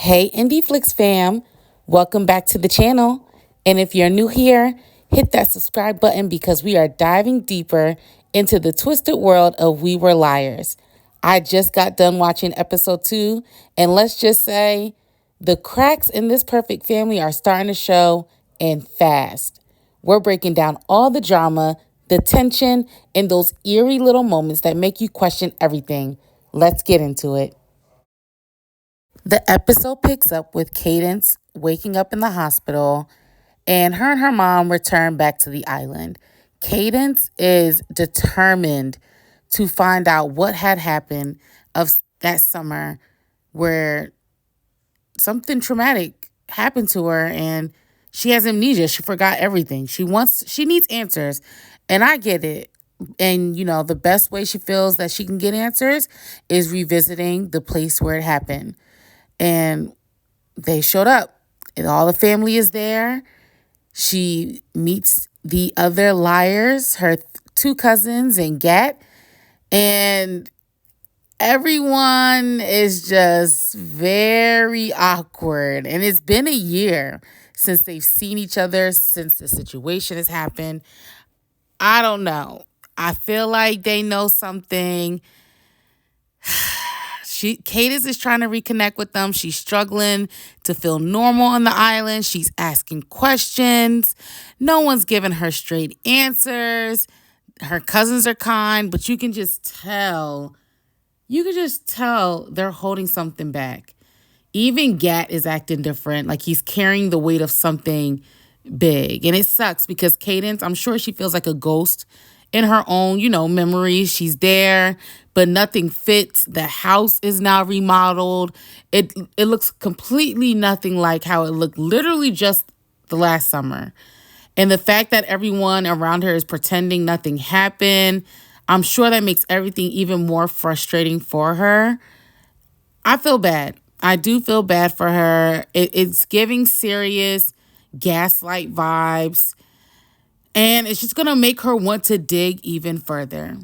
Hey, InDFlix fam, welcome back to the channel. And if you're new here, hit that subscribe button because we are diving deeper into the twisted world of We Were Liars. I just got done watching episode 2, and let's just say the cracks in this perfect family are starting to show, and fast. We're breaking down all the drama, the tension, and those eerie little moments that make you question everything. Let's get into it. The episode picks up with Cadence waking up in the hospital, and her mom return back to the island. Cadence is determined to find out what had happened of that summer where something traumatic happened to her and she has amnesia. She forgot everything. She needs answers. And I get it. And the best way she feels that she can get answers is revisiting the place where it happened. And they showed up, and all the family is there. She meets the other liars, her two cousins and Gat, and everyone is just very awkward. And it's been a year since they've seen each other, since the situation has happened. I don't know. I feel like they know something. Cadence is trying to reconnect with them. She's struggling to feel normal on the island. She's asking questions. No one's giving her straight answers. Her cousins are kind, but you can just tell. They're holding something back. Even Gat is acting different, like he's carrying the weight of something big. And it sucks because Cadence, I'm sure she feels like a ghost in her own, memories. She's there, but nothing fits. The house is now remodeled. It looks completely nothing like how it looked literally just the last summer. And the fact that everyone around her is pretending nothing happened, I'm sure that makes everything even more frustrating for her. I feel bad. I do feel bad for her. It's giving serious gaslight vibes. And it's just going to make her want to dig even further.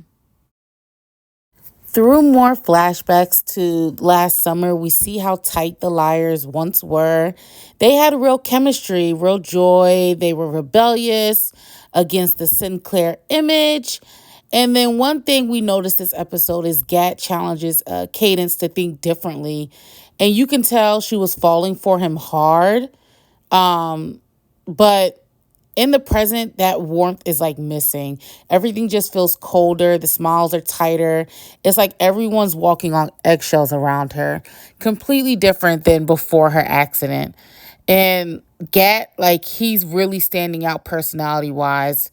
Through more flashbacks to last summer, we see how tight the liars once were. They had real chemistry, real joy. They were rebellious against the Sinclair image. And then one thing we noticed this episode is Gat challenges Cadence to think differently. And you can tell she was falling for him hard. But in the present, that warmth is like missing. Everything just feels colder. The smiles are tighter. It's like everyone's walking on eggshells around her. Completely different than before her accident. And Gat, like, he's really standing out personality wise.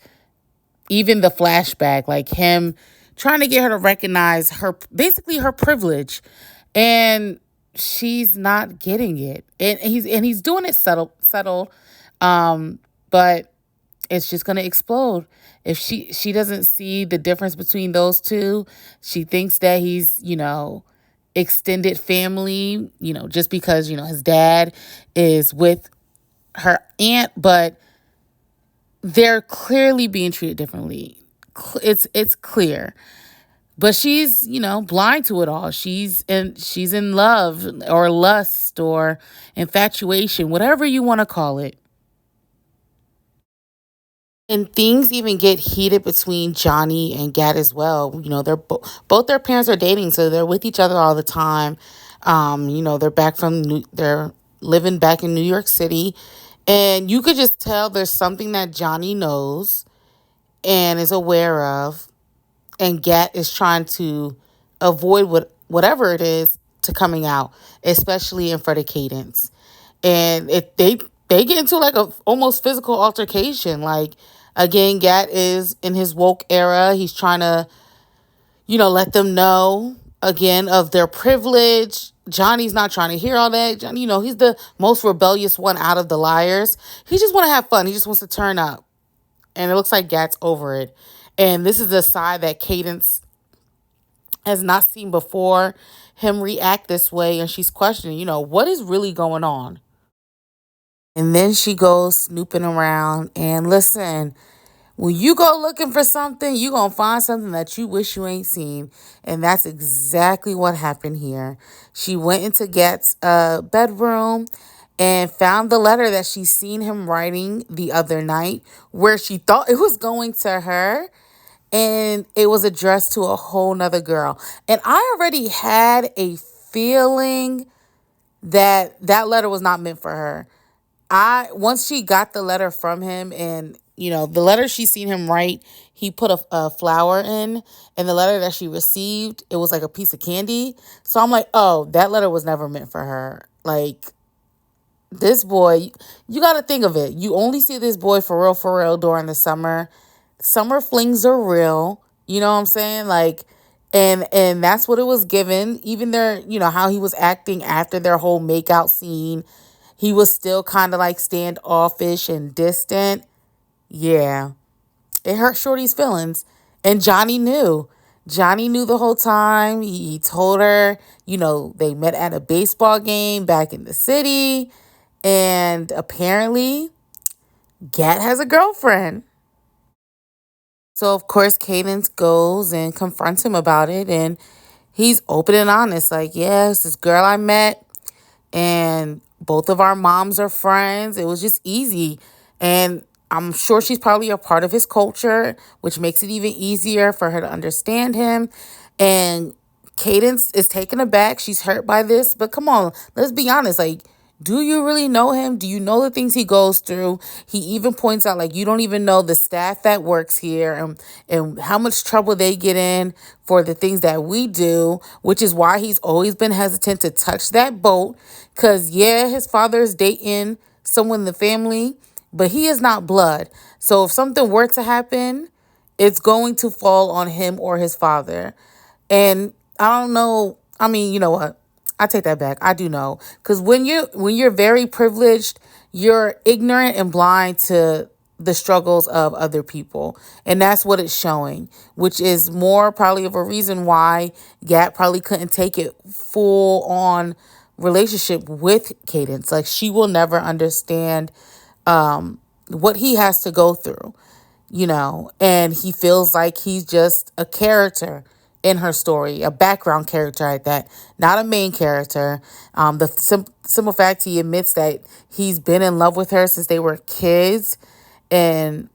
Even the flashback, like him trying to get her to recognize basically her privilege. And she's not getting it. And he's doing it subtle. But it's just going to explode. If she doesn't see the difference between those two, she thinks that he's, extended family, just because, his dad is with her aunt, but they're clearly being treated differently. It's clear. But she's, blind to it all. She's in love or lust or infatuation, whatever you want to call it. And things even get heated between Johnny and Gat as well. They're both their parents are dating, so they're with each other all the time. They're living back in New York City, and you could just tell there's something that Johnny knows and is aware of, and Gat is trying to avoid whatever it is to coming out, especially in front of Cadence. And they get into like a almost physical altercation. Like, again, Gat is in his woke era. He's trying to, let them know again of their privilege. Johnny's not trying to hear all that. Johnny, he's the most rebellious one out of the liars. He just want to have fun. He just wants to turn up. And it looks like Gat's over it. And this is a side that Cadence has not seen before him react this way. And she's questioning, what is really going on? And then she goes snooping around. And listen, when you go looking for something, you going to find something that you wish you ain't seen. And that's exactly what happened here. She went into Get's bedroom and found the letter that she seen him writing the other night, where she thought it was going to her, and it was addressed to a whole nother girl. And I already had a feeling that that letter was not meant for her. I Once she got the letter from him, and the letter she seen him write, he put a flower in, and the letter that she received, it was like a piece of candy. So I'm like, oh, that letter was never meant for her. Like, this boy, you got to think of it. You only see this boy for real during the summer. Summer flings are real. You know what I'm saying? Like, and that's what it was given. Even their, how he was acting after their whole makeout scene, he was still kind of like standoffish and distant. Yeah, it hurt Shorty's feelings. And Johnny knew. Johnny knew the whole time. He told her, they met at a baseball game back in the city. And apparently, Gat has a girlfriend. So, of course, Cadence goes and confronts him about it. And he's open and honest. Like, yes, this girl I met, and both of our moms are friends. It was just easy. And I'm sure she's probably a part of his culture, which makes it even easier for her to understand him. And Cadence is taken aback. She's hurt by this. But come on, let's be honest. Like, do you really know him? Do you know the things he goes through? He even points out, like, you don't even know the staff that works here, and how much trouble they get in for the things that we do, which is why he's always been hesitant to touch that boat. Because, yeah, his father is dating someone in the family, but he is not blood. So if something were to happen, it's going to fall on him or his father. And I don't know. I mean, you know what? I take that back. I do know. Because when you're very privileged, you're ignorant and blind to the struggles of other people. And that's what it's showing, which is more probably of a reason why Gat probably couldn't take it full on relationship with Cadence. Like, she will never understand what he has to go through, and he feels like he's just a character in her story, a background character at that, not a main character. The simple fact, he admits that he's been in love with her since they were kids, and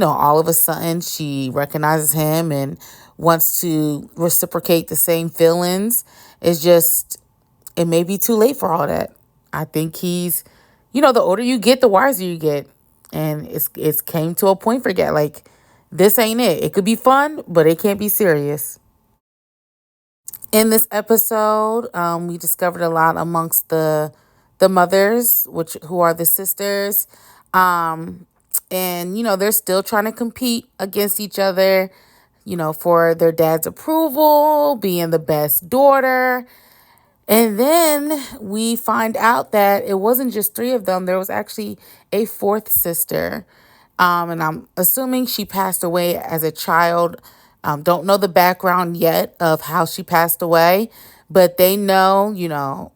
all of a sudden she recognizes him and wants to reciprocate the same feelings. It's just, it may be too late for all that. I think he's, the older you get, the wiser you get. And it's came to a point for Gat, like, this ain't it. It could be fun, but it can't be serious. In this episode, we discovered a lot amongst the mothers, who are the sisters. And they're still trying to compete against each other, for their dad's approval, being the best daughter. And then we find out that it wasn't just three of them. There was actually a fourth sister. And I'm assuming she passed away as a child. Don't know the background yet of how she passed away, but they know,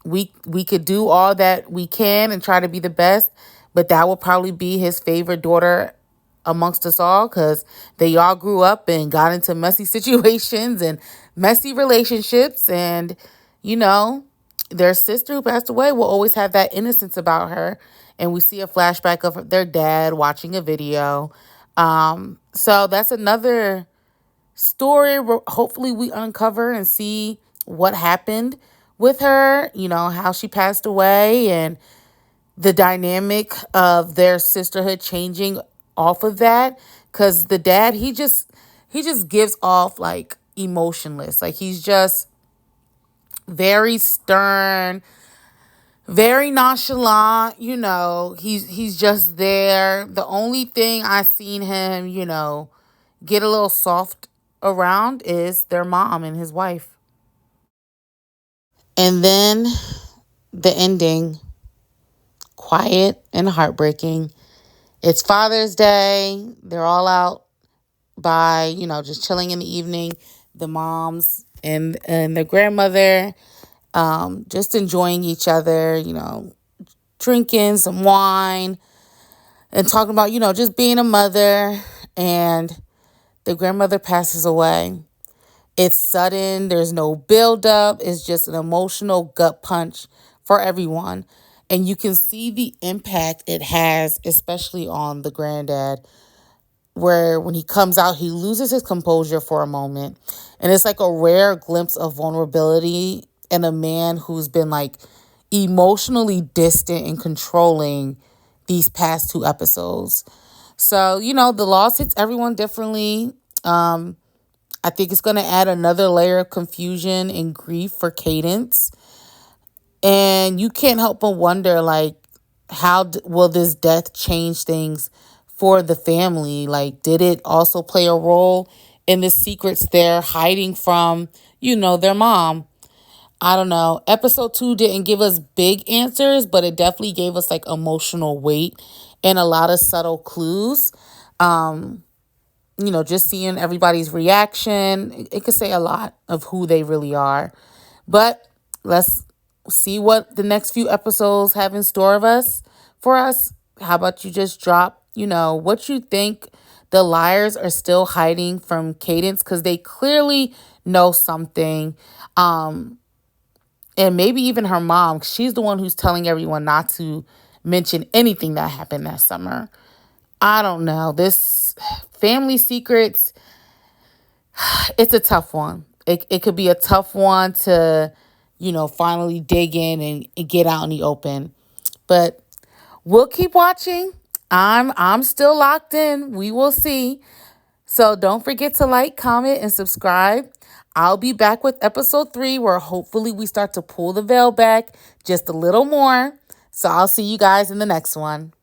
we could do all that we can and try to be the best, but that will probably be his favorite daughter amongst us all, because they all grew up and got into messy situations and messy relationships. And their sister who passed away will always have that innocence about her, and we see a flashback of their dad watching a video. So that's another story where hopefully we uncover and see what happened with her, how she passed away, and the dynamic of their sisterhood changing off of that. Because the dad, he just gives off like emotionless. Like, he's just very stern, very nonchalant. He's just there. The only thing I seen him, get a little soft around is their mom and his wife. And then the ending, quiet and heartbreaking. It's Father's Day. They're all out by, just chilling in the evening. The moms and the grandmother, just enjoying each other, drinking some wine. and talking about, just being a mother, and the grandmother passes away. It's sudden, there's no buildup, it's just an emotional gut punch for everyone. And you can see the impact it has, especially on the granddad, where when he comes out, he loses his composure for a moment. And it's like a rare glimpse of vulnerability in a man who's been like emotionally distant and controlling these past two episodes. So, the loss hits everyone differently. I think it's going to add another layer of confusion and grief for Cadence. And you can't help but wonder, like, how will this death change things for the family? Like, did it also play a role in the secrets they're hiding from, their mom? I don't know. Episode 2 didn't give us big answers, but it definitely gave us like emotional weight and a lot of subtle clues. Just seeing everybody's reaction, it could say a lot of who they really are. But let's see what the next few episodes have in store of us for us. How about you just drop, what you think the liars are still hiding from Cadence, because they clearly know something. And maybe even her mom, she's the one who's telling everyone not to mention anything that happened that summer. I don't know. This family secrets, it's a tough one. It could be a tough one to, finally dig in and get out in the open. But we'll keep watching. I'm still locked in. We will see. So don't forget to like, comment, and subscribe. I'll be back with episode 3, where hopefully we start to pull the veil back just a little more. So I'll see you guys in the next one.